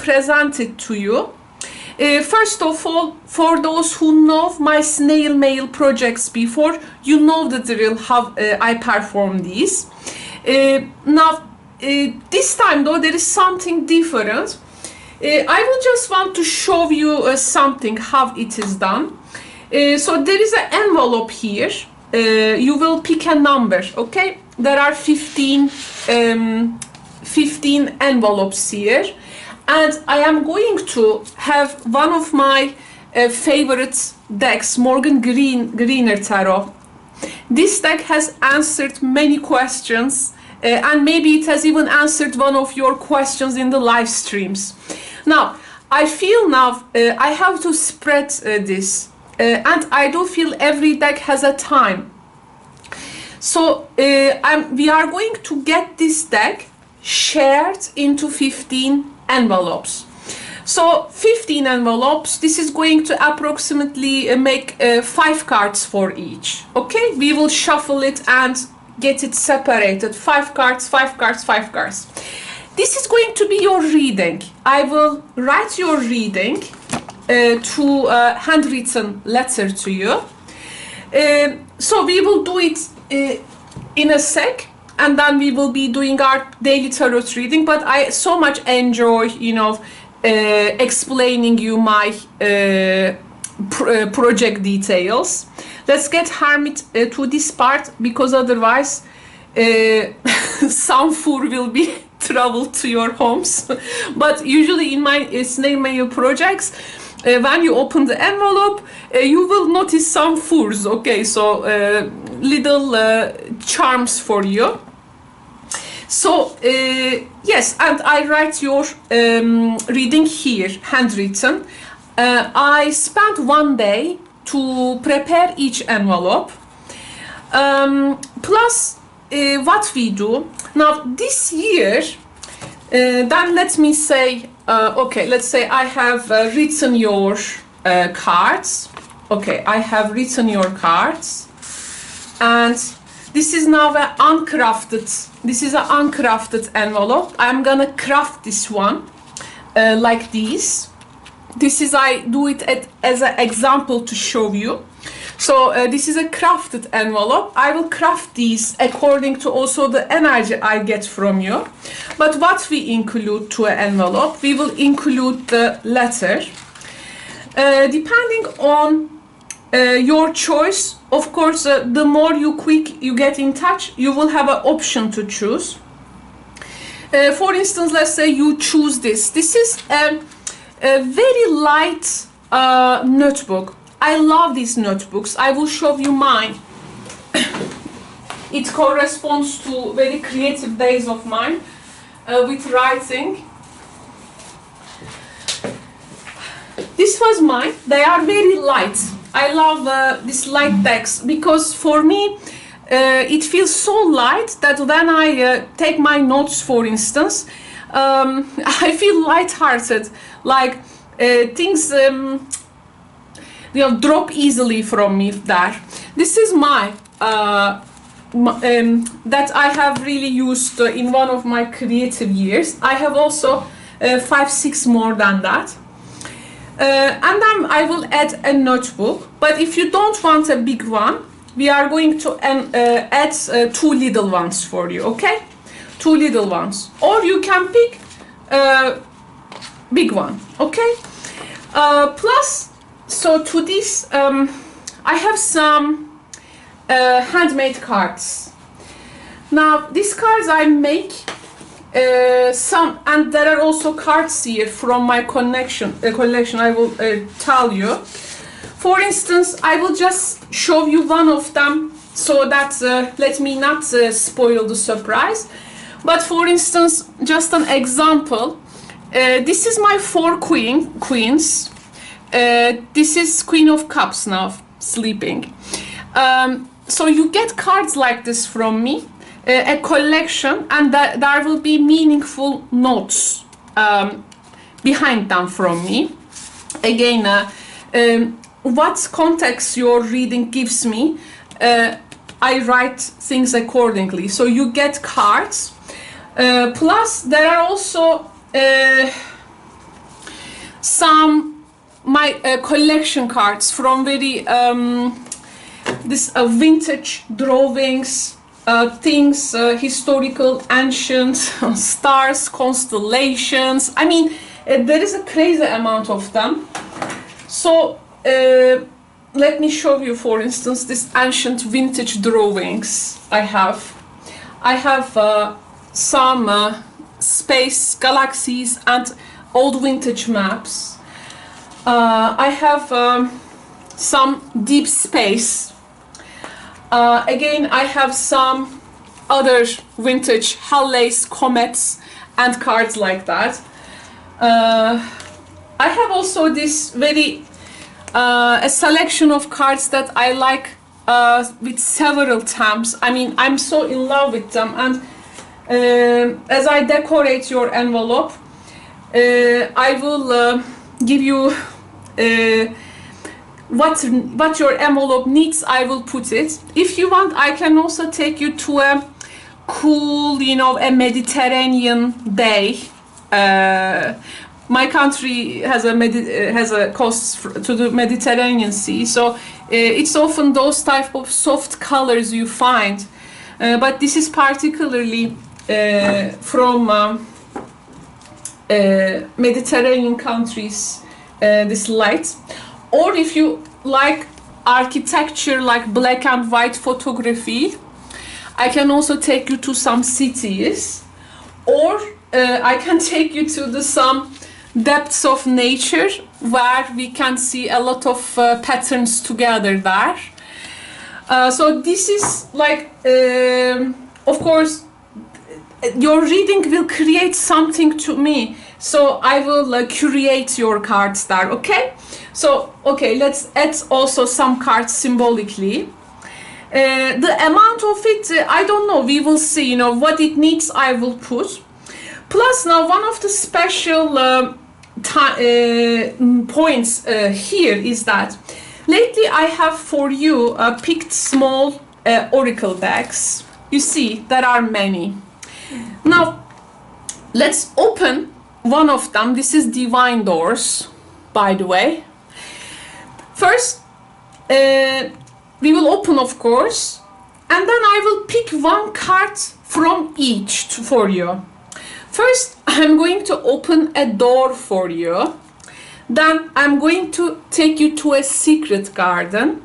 present it to you. First of all, for those who know my snail mail projects before, you know the drill how I perform these. Now, this time though, there is something different. I will just want to show you something, how it is done. So there is an envelope here. You will pick a number, okay? There are 15 envelopes here. And I am going to have one of my favorite decks, Morgan Greener Tarot. This deck has answered many questions, and maybe it has even answered one of your questions in the live streams. Now, I feel now I have to spread this, and I do feel every deck has a time. So we are going to get this deck shared into 15 envelopes. So 15 envelopes, this is going to approximately make 5 cards for each. Okay, we will shuffle it and get it separated. 5 cards, 5 cards, 5 cards. This is going to be your reading. I will write your reading to a handwritten letter to you. So we will do it in a sec, and then we will be doing our daily tarot reading. But I so much enjoy, you know, explaining you my project details. Let's get Hermit to this part, because otherwise some food will be traveled to your homes. But usually in my Snailmail projects, when you open the envelope, you will notice some furs, okay? So little charms for you. So yes, and I write your reading here, handwritten. I spent one day to prepare each envelope. Plus what we do now this year, then let me say, okay, let's say I have written your cards. Okay, I have written your cards, and this is now an uncrafted, this is an uncrafted envelope. I'm gonna craft this one like this. This is, I do it as an example to show you. So this is a crafted envelope. I will craft these according to also the energy I get from you. But what we include to an envelope, we will include the letter. Depending on your choice, of course, the more you get in touch, you will have an option to choose. For instance, let's say you choose this. This is a very light notebook. I love these notebooks. I will show you mine. It corresponds to very creative days of mine with writing. This was mine. They are very light. I love these light decks because for me it feels so light that when I take my notes, for instance, I feel light-hearted, like things you know, drop easily from me there. This is my that I have really used in one of my creative years. I have also 5-6 more than that. And then I will add a notebook. But if you don't want a big one, we are going to add 2 little ones for you, okay? 2 little ones. Or you can pick a big one, okay? Plus, so to this, I have some handmade cards. Now, these cards I make some, and there are also cards here from my collection. I will tell you. For instance, I will just show you one of them, so that let me not spoil the surprise. But for instance, just an example. This is my 4 queens. This is Queen of Cups now, sleeping. So you get cards like this from me, a collection, and there will be meaningful notes behind them from me. Again, what context your reading gives me, I write things accordingly. So you get cards. Plus, there are also some my collection cards from very this vintage drawings, things, historical, ancient stars, constellations. I mean, there is a crazy amount of them. So let me show you, for instance, this ancient vintage drawings I have. I have some space, galaxies, and old vintage maps. I have some deep space. Again, I have some other vintage Halley's comets and cards like that. I have also this very a selection of cards that I like with several stamps. I mean, I'm so in love with them, and as I decorate your envelope, I will give you what your envelope needs. I will put it. If you want, I can also take you to a cool, you know, a Mediterranean day. My country has a coast to the Mediterranean Sea, so it's often those type of soft colors you find. But this is particularly from Mediterranean countries, this light. Or if you like architecture, like black and white photography, I can also take you to some cities, or I can take you to some depths of nature where we can see a lot of patterns together there. So this is like, of course, your reading will create something to me. So I will curate your cards there, okay? So, okay, let's add also some cards symbolically. The amount of it, I don't know, we will see, you know, what it needs I will put. Plus now one of the special points here is that lately I have for you picked small oracle decks. You see, there are many. Now, let's open one of them. This is Divine Doors, by the way. First, we will open, of course, and then I will pick one card from each for you. First, I'm going to open a door for you. Then I'm going to take you to a secret garden.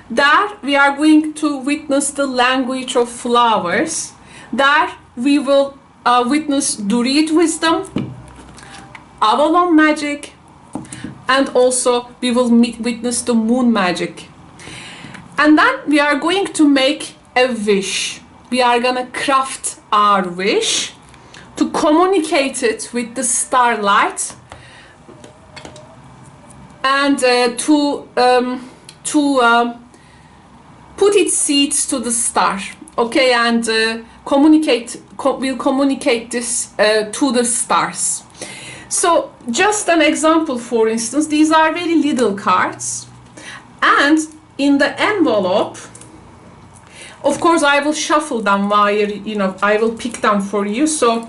There we are going to witness the language of flowers. There we will witness Druid wisdom, Avalon magic, and also we will witness the moon magic. And then we are going to make a wish. We are gonna craft our wish to communicate it with the starlight, and to put its seeds to the star, okay, and we'll communicate this to the stars. So just an example, for instance, these are very little cards, and in the envelope, of course, I will shuffle them while, you know, I will pick them for you. So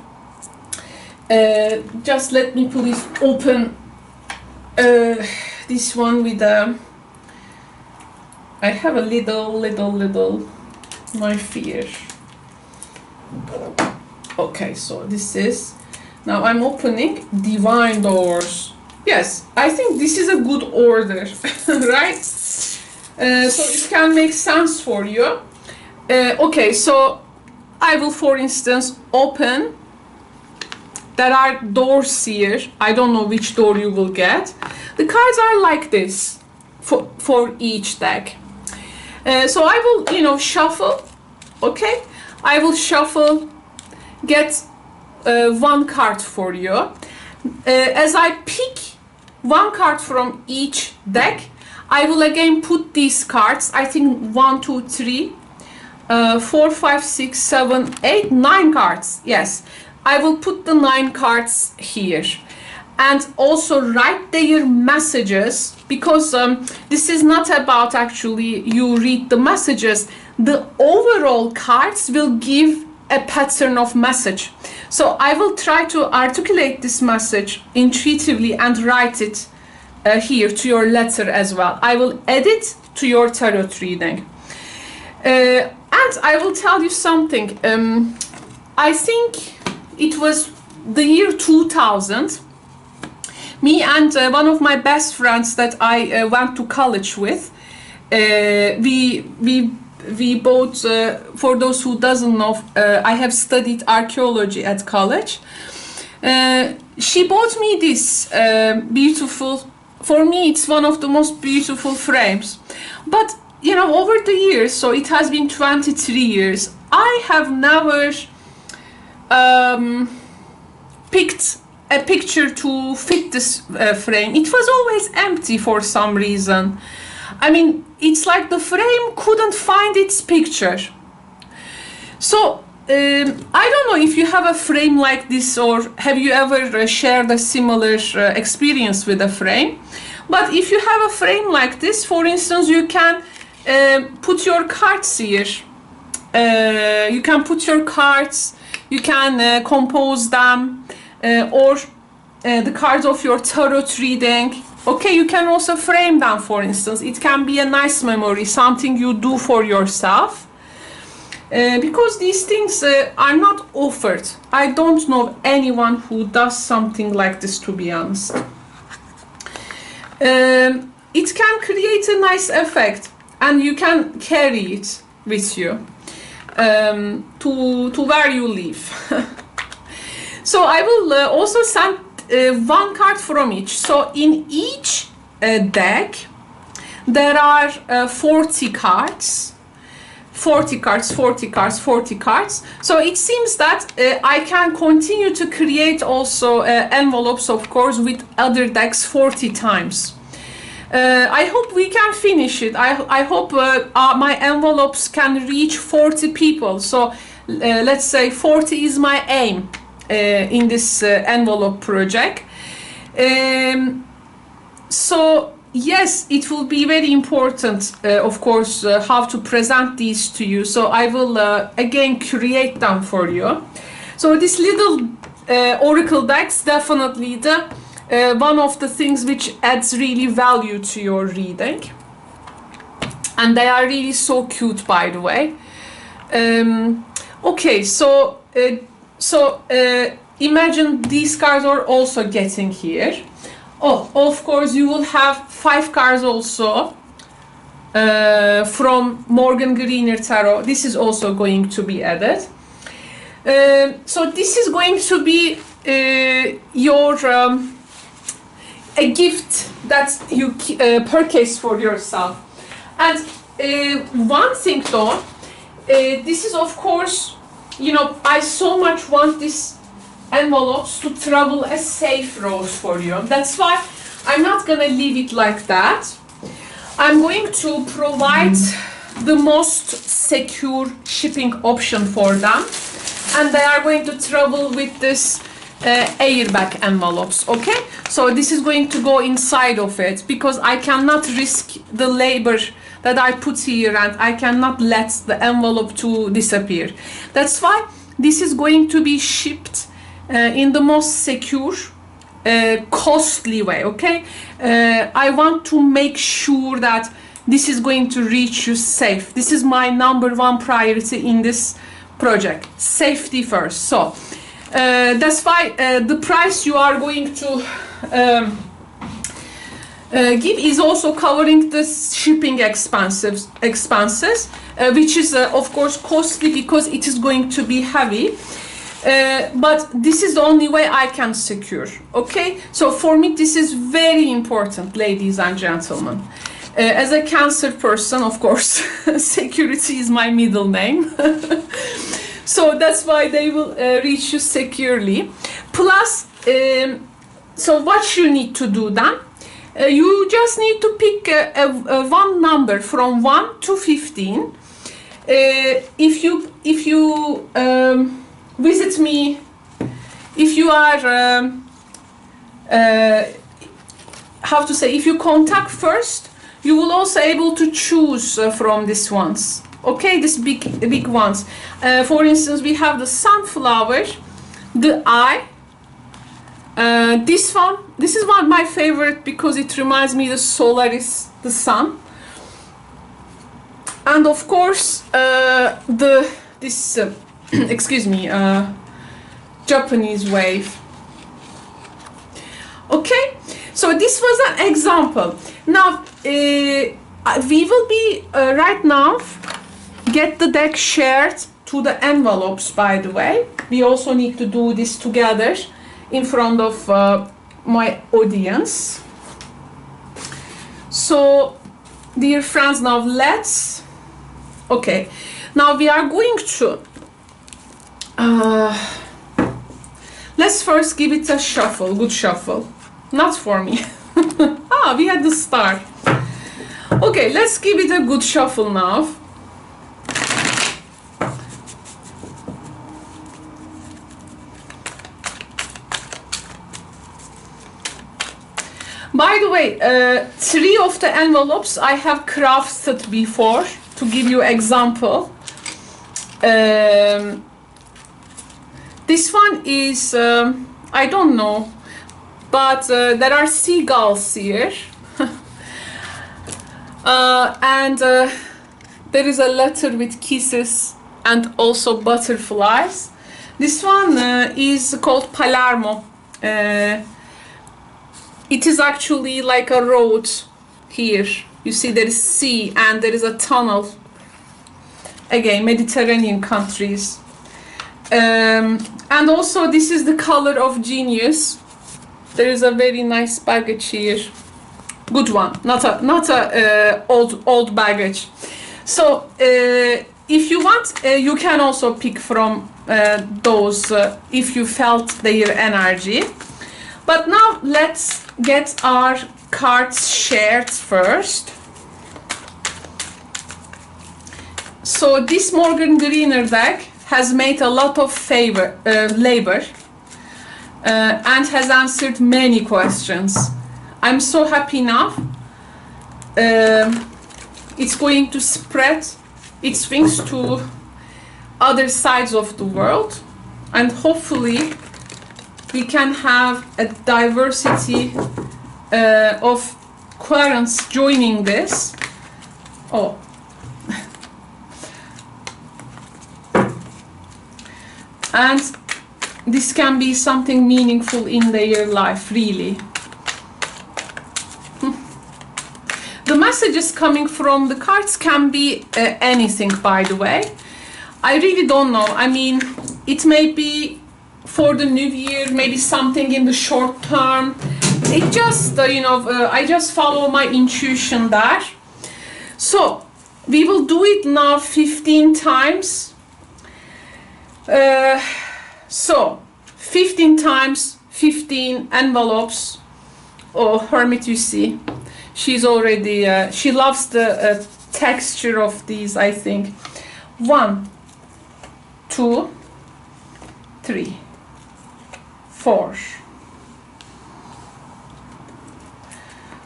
just let me please open this one with a, I have a little knife here. Okay, so this is, now I'm opening Divine Doors. Yes, I think this is a good order, right? So it can make sense for you. Okay, so I will, for instance, open. There are doors here. I don't know which door you will get. The cards are like this for each deck. So I will, you know, shuffle. Okay, I will shuffle, get one card for you. As I pick one card from each deck, I will again put these cards. I think 1, 2, 3, 4, 5, 6, 7, 8, 9 cards. Yes, I will put the 9 cards here, and also write their messages, because this is not about actually you read the messages. The overall cards will give a pattern of message. So I will try to articulate this message intuitively and write it here to your letter as well. I will add it to your tarot reading. And I will tell you something. I think it was the year 2000. Me and one of my best friends that I went to college with, we both, for those who doesn't know, I have studied archaeology at college. She bought me this beautiful, for me it's one of the most beautiful frames. But you know, over the years, so it has been 23 years, I have never picked a picture to fit this frame. It was always empty for some reason. I mean, it's like the frame couldn't find its picture. So I don't know if you have a frame like this, or have you ever shared a similar experience with a frame. But if you have a frame like this, for instance, you can put your cards here. You can put your cards, you can compose them, or the cards of your tarot reading. Okay, you can also frame them, for instance. It can be a nice memory, something you do for yourself. Because these things are not offered. I don't know anyone who does something like this, to be honest. It can create a nice effect, and you can carry it with you to where you live. So I will also send one card from each. So in each deck there are 40 cards. 40 cards, 40 cards, 40 cards. So it seems that I can continue to create also envelopes, of course, with other decks 40 times. I hope we can finish it. I hope my envelopes can reach 40 people. So let's say 40 is my aim in this envelope project. So yes, it will be very important, of course, how to present these to you. So I will again create them for you. So this little oracle decks, definitely the one of the things which adds really value to your reading, and they are really so cute, by the way. Okay, so imagine these cards are also getting here. Oh, of course, you will have 5 cards also from Morgan Greener Tarot. This is also going to be added. So this is going to be your a gift that you purchase for yourself. And one thing though, this is of course, you know, I so much want this envelopes to travel a safe road for you. That's why I'm not gonna leave it like that. I'm going to provide the most secure shipping option for them, and they are going to travel with this airbag envelopes. Okay, so this is going to go inside of it, because I cannot risk the labor that I put here, and I cannot let the envelope to disappear. That's why this is going to be shipped in the most secure, costly way. Okay, I want to make sure that this is going to reach you safe. This is my #1 priority in this project, safety first. So that's why the price you are going to give is also covering the shipping expenses, which is of course costly because it is going to be heavy. But this is the only way I can secure. Okay, so for me this is very important, ladies and gentlemen. As a Cancer person, of course, security is my middle name. So that's why they will reach you securely. Plus, so what you need to do then? You just need to pick one number from 1 to 15. If you visit me, if you are how to say, if you contact first, you will also able to choose from these ones. Okay, these big ones. For instance, we have the sunflower, the eye. This is one of my favorite because it reminds me the Solaris, the sun. And of course, excuse me, Japanese wave. Okay, so this was an example. Now, we will be right now get the deck shared to the envelopes, by the way. We also need to do this together in front of my audience. So, dear friends, now okay, now we are going to let's first give it a shuffle, good shuffle. Not for me. We had the start. Okay, let's give it a good shuffle now. By the way, 3 of the envelopes I have crafted before to give you example. This one is, I don't know, but there are seagulls here. And there is a letter with kisses and also butterflies. This one is called Palermo. It is actually like a road here. You see there is sea and there is a tunnel. Again, Mediterranean countries. And also this is the color of genius. There is a very nice baggage here. Good one, not a old baggage. So if you want, you can also pick from those if you felt their energy. But now let's get our cards shared first. So this Morgan Greener deck has made a lot of labor and has answered many questions. I'm so happy now. It's going to spread its wings to other sides of the world, and hopefully we can have a diversity of querents joining this. Oh. And this can be something meaningful in their life, really. The messages coming from the cards can be anything, by the way. I really don't know. I mean, it may be for the new year, maybe something in the short term. It just, I just follow my intuition there. So, we will do it now 15 times. So, 15 times, 15 envelopes. Oh, Hermit, you see. She's already, she loves the texture of these, I think. 1, 2, 3, 4,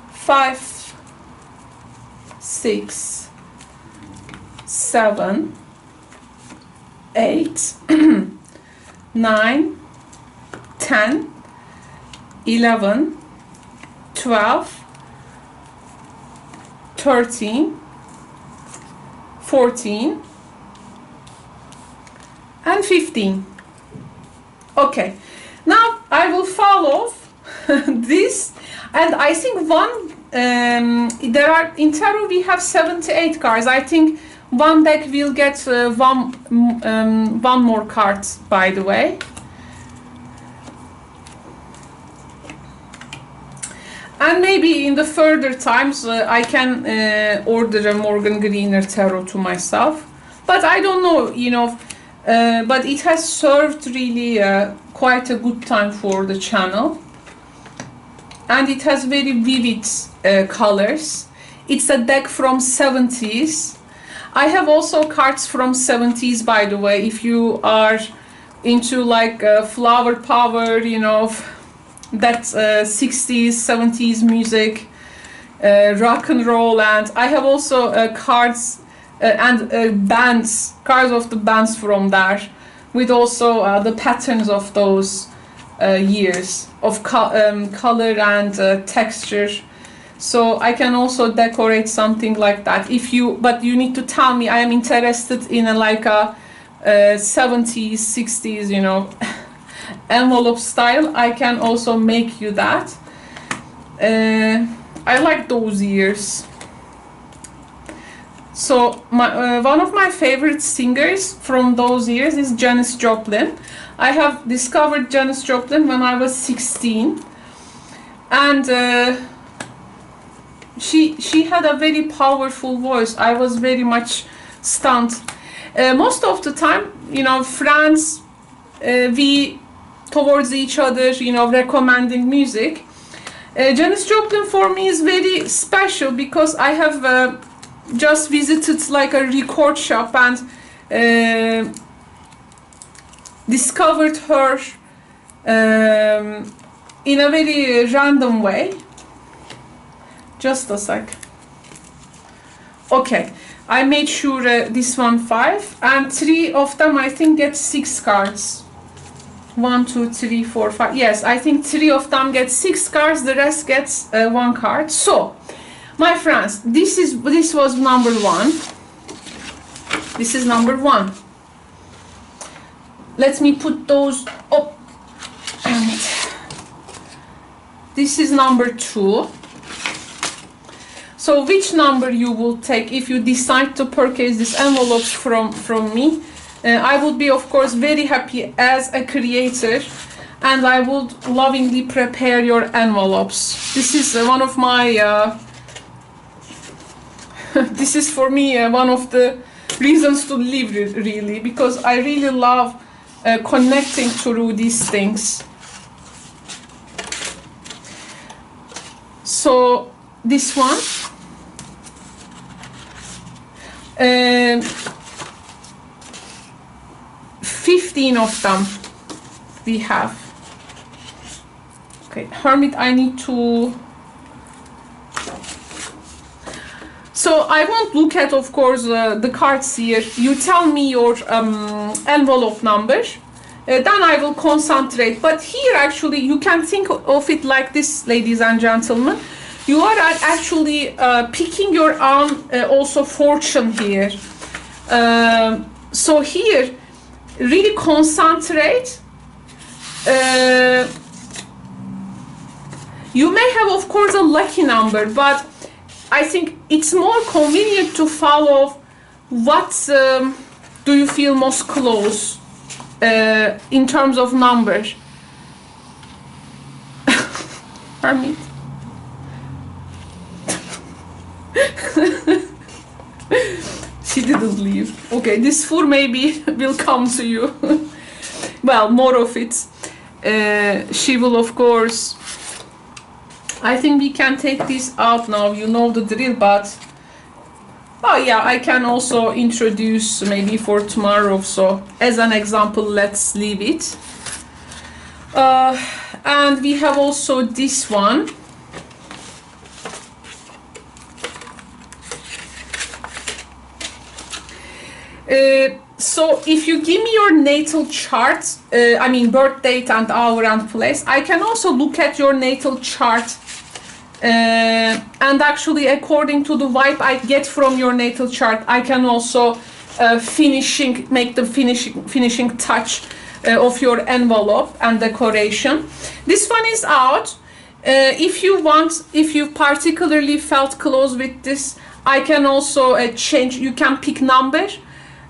5, 6, 7, 8, 9, 10, 11, 12, 13, 14, and 15. Okay, now I will follow this, and I think there are in tarot we have 78 cards. I think one deck will get one more card, by the way. And maybe in the further times I can order a Morgan Greener tarot to myself. But I don't know, but it has served really quite a good time for the channel. And it has very vivid colors. It's a deck from 70s. I have also cards from 70s, by the way, if you are into like flower power, that 60s, 70s music, rock and roll. And I have also cards and cards of the bands from there. with also the patterns of those years of color and texture. So I can also decorate something like that. But you need to tell me. I am interested in like a 70s, 60s, you know, envelope style. I can also make you that. I like those years. So one of my favorite singers from those years is Janis Joplin. I have discovered Janis Joplin when I was 16, and she had a very powerful voice. I was very much stunned. Most of the time, you know, friends, we towards each other, you know, recommending music. Janis Joplin for me is very special because I have just visited like a record shop and discovered her in a very random way. Just a sec. Okay, I made sure this one 5 and 3 of them I think get 6 cards. 1, 2, 3, 4, 5. Yes, I think 3 of them get 6 cards. The rest gets 1 card. So, my friends, this was number 1. This is number 1. Let me put those up. And this is number 2. So which number you will take if you decide to purchase these envelopes from me? I would be, of course, very happy as a creator, and I would lovingly prepare your envelopes. This is one of my this is for me one of the reasons to live, really, because I really love connecting through these things. So this one, 15 of them we have. Okay, Hermit, I need to... So I won't look at, of course, the cards here. You tell me your envelope number, then I will concentrate. But here, actually, you can think of it like this, ladies and gentlemen. You are actually picking your own also fortune here. So here, really concentrate. You may have, of course, a lucky number, but I think it's more convenient to follow what do you feel most close in terms of numbers. Hermit. She didn't leave. Okay, this 4 maybe will come to you. Well, more of it. She will, of course. I think we can take this out now. You know the drill, but oh yeah, I can also introduce maybe for tomorrow. So as an example, let's leave it. And we have also this one. So if you give me your natal chart, I mean birth date and hour and place, I can also look at your natal chart, and actually according to the vibe I get from your natal chart, I can also make the finishing touch of your envelope and decoration. This one is out. If you particularly felt close with this, I can also change. You can pick number.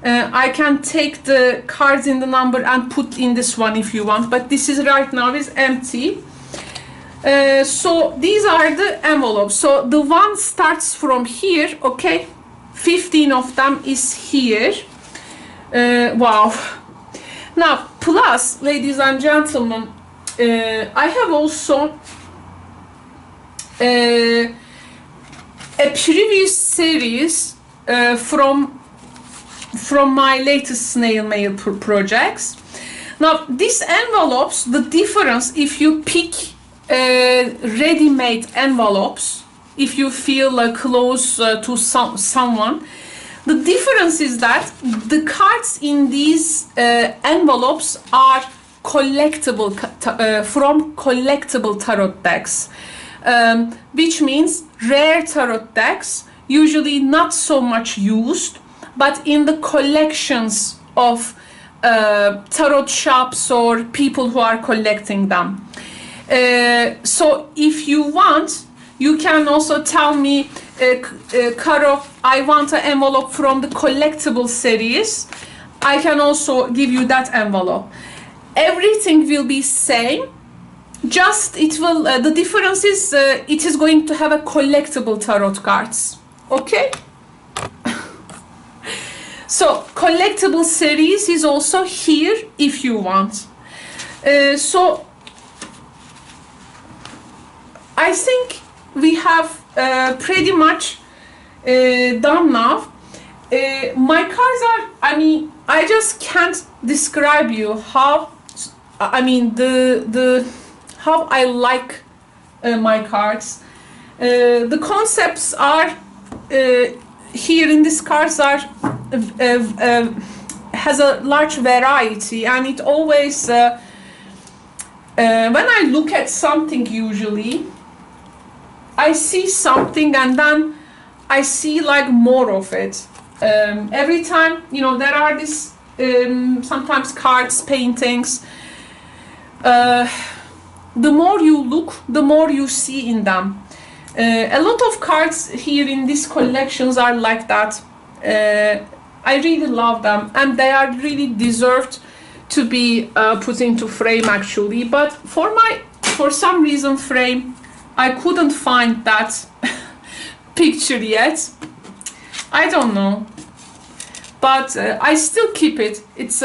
I can take the cards in the number and put in this one if you want, but this is right now is empty. So these are the envelopes. So the one starts from here, okay? 15 of them is here. Wow. Now, plus, ladies and gentlemen, I have also a previous series from my latest snail mail projects. Now, these envelopes, the difference, if you pick ready-made envelopes, if you feel close to someone, The difference is that the cards in these envelopes are collectible from collectible tarot decks, which means rare tarot decks, usually not so much used, but in the collections of tarot shops or people who are collecting them. So if you want, you can also tell me, Karo, I want an envelope from the collectible series. I can also give you that envelope. Everything will be same, just it will, the difference is it is going to have a collectible tarot cards, okay? So collectible series is also here if you want. So I think we have pretty much done now. My cards are, I mean, I just can't describe you how, I mean, how I like my cards. The concepts are here in these cards are has a large variety, and it always when I look at something, usually I see something and then I see like more of it. Every time, you know, there are these sometimes cards, paintings. The more you look, the more you see in them. A lot of cards here in these collections are like that. I really love them, and they are really deserved to be put into frame actually. But for some reason frame, I couldn't find that picture yet. I don't know, but I still keep it. It's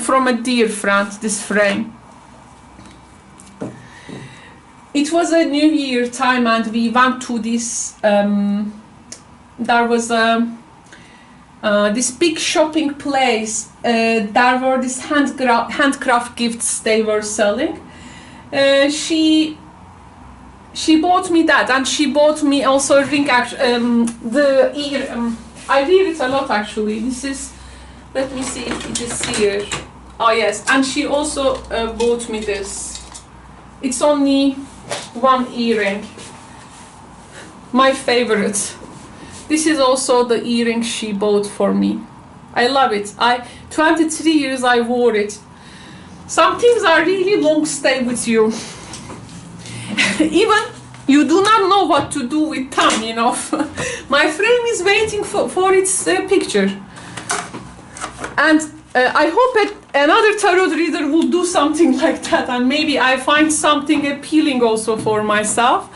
from a dear friend, this frame. It was a New Year time and we went to this, there was this big shopping place. There were these handcraft gifts they were selling. She bought me that, and she bought me also a ring, the ear, I wear it a lot actually. This is, let me see if it is here. Oh yes, and she also bought me this. It's only one earring, my favorite. This is also the earring she bought for me. I love it. 23 years I wore it. Some things are really long stay with you. Even you do not know what to do with them, you know. My frame is waiting for its picture. And I hope that another tarot reader will do something like that, and maybe I find something appealing also for myself.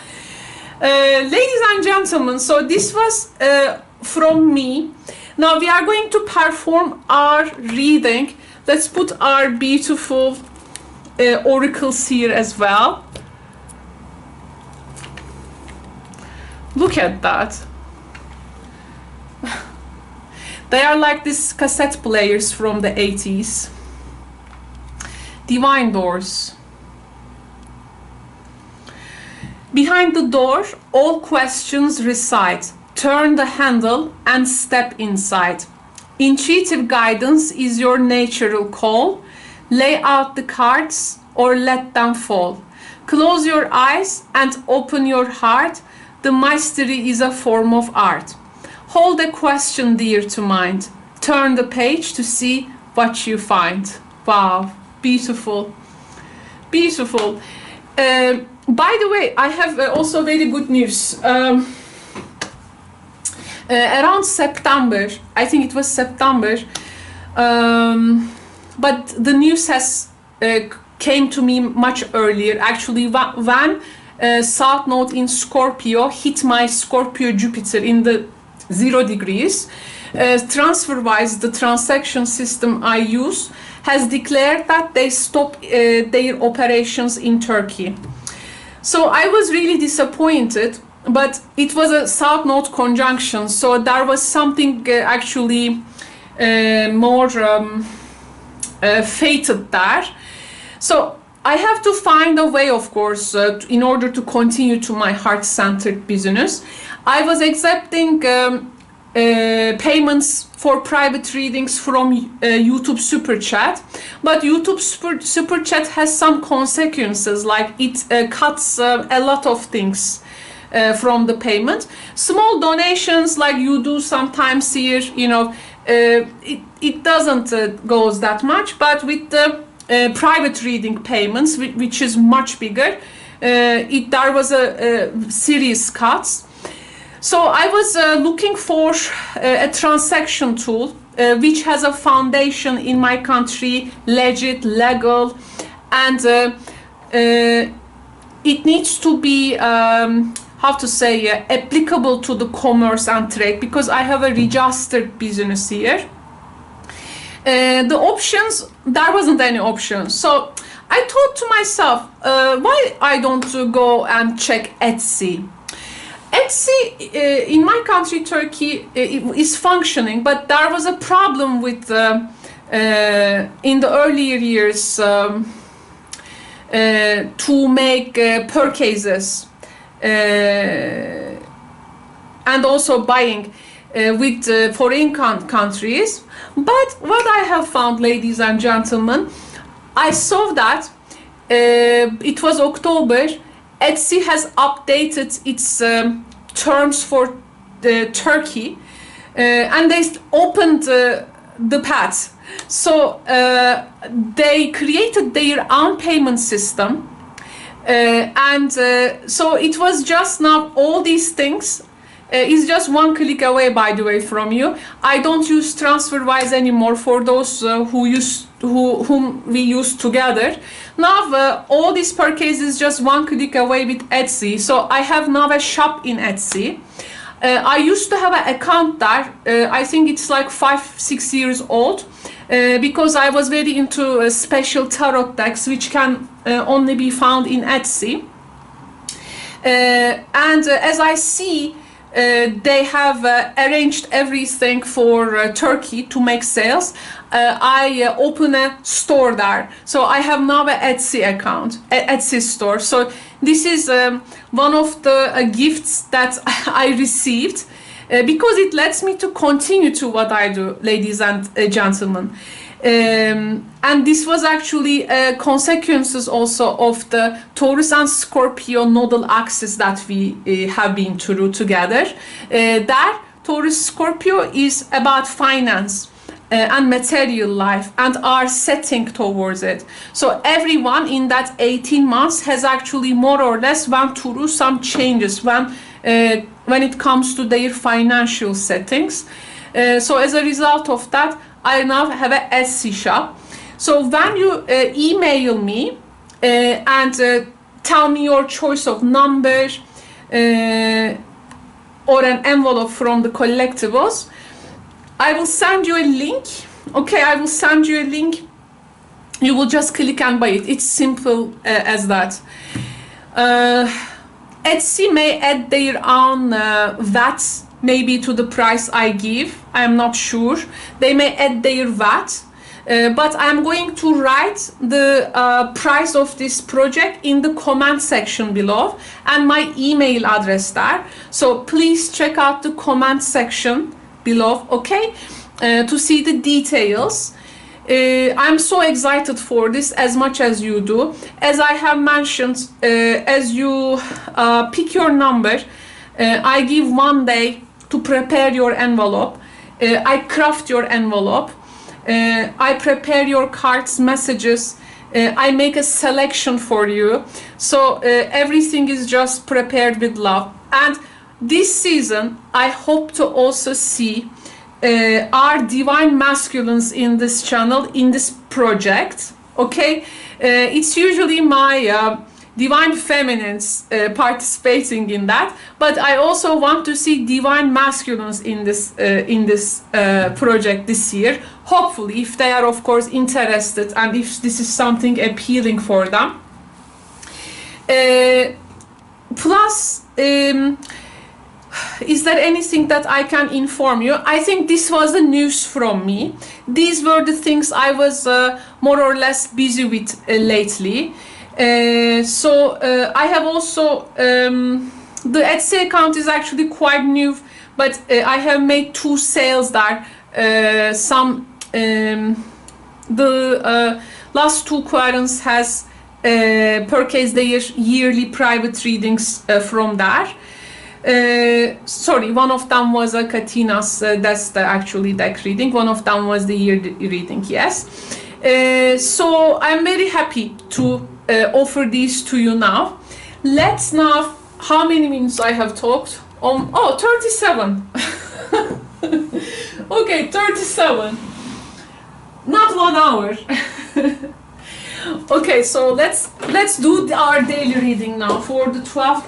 Ladies and gentlemen, so this was from me. Now we are going to perform our reading. Let's put our beautiful oracles here as well. Look at that. They are like these cassette players from the 80s. Divine doors. Behind the door, all questions reside. Turn the handle and step inside. Intuitive guidance is your natural call. Lay out the cards or let them fall. Close your eyes and open your heart. The mystery is a form of art. Hold a question dear to mind. Turn the page to see what you find. Wow, beautiful, beautiful. By the way, I have also very good news. Around September, I think it was September, but the news has came to me much earlier. Actually, when South Node in Scorpio hit my Scorpio Jupiter in the 0 degrees, TransferWise, the transaction system I use, has declared that they stop their operations in Turkey. So I was really disappointed, but it was a South Node conjunction, so there was something actually more fated there. So I have to find a way, of course, in order to continue to my heart-centered business. I was accepting payments for private readings from YouTube Super Chat, but YouTube Super Chat has some consequences, like it cuts a lot of things from the payment. Small donations like you do sometimes here, you know, it doesn't goes that much, but with the private reading payments, which is much bigger, there was a serious cuts. So I was looking for a transaction tool which has a foundation in my country, legit, legal, and it needs to be how to say, applicable to the commerce and trade, because I have a registered business here. The options, there wasn't any options. So I thought to myself, why I don't go and check Etsy? Etsy in my country, Turkey, is functioning, but there was a problem with in the earlier years to make purchases and also buying with foreign countries. But what I have found, ladies and gentlemen, I saw that it was October. Etsy has updated its terms for Turkey, and they opened the path. So they created their own payment system, and so it was just now all these things is just one click away, by the way, from you. I don't use TransferWise anymore for those whom we use together. Now all these purchases just one click away with Etsy. So I have now a shop in Etsy. I used to have an account there. I think it's like 5-6 years old, because I was very into special tarot decks which can only be found in Etsy. And as I see, they have arranged everything for Turkey to make sales. I open a store there, so I have now an Etsy account, Etsy store. So this is one of the gifts that I received, because it lets me to continue to what I do, ladies and gentlemen. And this was actually consequences also of the Taurus and Scorpio nodal axis that we have been through together. That Taurus Scorpio is about finance and material life and our setting towards it. So everyone in that 18 months has actually more or less went through some changes when it comes to their financial settings. So as a result of that, I now have an Etsy shop. So when you email me and tell me your choice of number or an envelope from the collectibles, I will send you a link. Okay, I will send you a link. You will just click and buy it. It's simple as that. Etsy may add their own VAT maybe to the price I give. I'm not sure. They may add their VAT, but I'm going to write the price of this project in the comment section below and my email address there. So please check out the comment section below, okay, to see the details. I'm so excited for this as much as you do. As I have mentioned, as you pick your number, I give 1 day to prepare your envelope. I craft your envelope. I prepare your cards, messages. I make a selection for you. So everything is just prepared with love. And this season, I hope to also see our divine masculines in this channel, in this project. Okay, it's usually my divine feminines participating in that, but I also want to see divine masculines in this project this year. Hopefully, if they are of course interested and if this is something appealing for them. Plus, is there anything that I can inform you? I think this was the news from me. These were the things I was more or less busy with lately. So I have also the Etsy account is actually quite new, but I have made 2 sales there. The last 2 quadrants has purchased their yearly private readings from there. Sorry, one of them was a Katina's, that's the actually deck reading. One of them was the year reading, yes. So I'm very happy to offer these to you now. Let's now, how many minutes I have talked? 37. Okay, 37. Not 1 hour. Okay, so let's do our daily reading now for the 12th